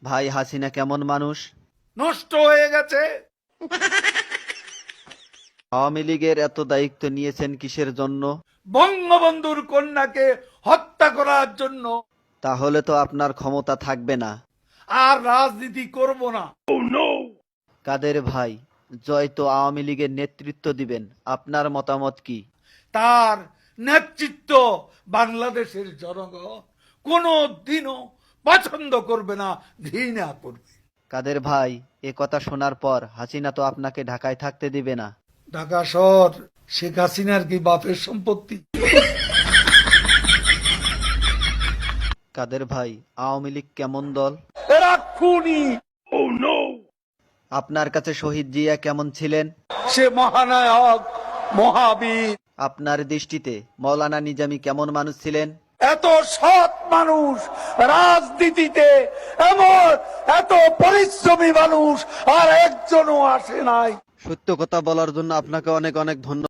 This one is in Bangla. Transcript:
ভাই হাসিনা কেমন মানুষ? নষ্ট হয়ে গেছে। আওয়ামী লীগের এত দায়িত্ব নিয়েছেন কিসের জন্য? বঙ্গবন্ধুর কন্যাকে হত্যা করার জন্য। তাহলে তো আপনার ক্ষমতা থাকবে না। আর রাজনীতি করব না। কাদের ভাই, জয় তো আওয়ামী লীগের নেতৃত্ব দিবেন, আপনার মতামত কি? তার নেতৃত্ব বাংলাদেশের জনগণ কোনো দিনও পছন্দ করবে না, ঘৃণা করবে। কাদের ভাই, এ কথা শোনার পর হাসিনা তো আপনাকে ঢাকায় থাকতে দিবে না। ঢাকা শহর শেখ হাসিনার কি বাপের সম্পত্তি? কাদের ভাই, আওয়ামী লীগ কেমন দল? এরা খুনি। আপনার কাছে শহীদ জিয়া কেমন ছিলেন? সে মহানায়ক, মহাবীর। আপনার দৃষ্টিতে মৌলানা নিজামী কেমন মানুষ ছিলেন? এত সৎ মানুষ রাজনীতিতে, এমন এত পরিশ্রমী মানুষ আর একজনও আসে নাই। সত্য কথা বলার জন্য আপনাকে অনেক অনেক ধন্যবাদ।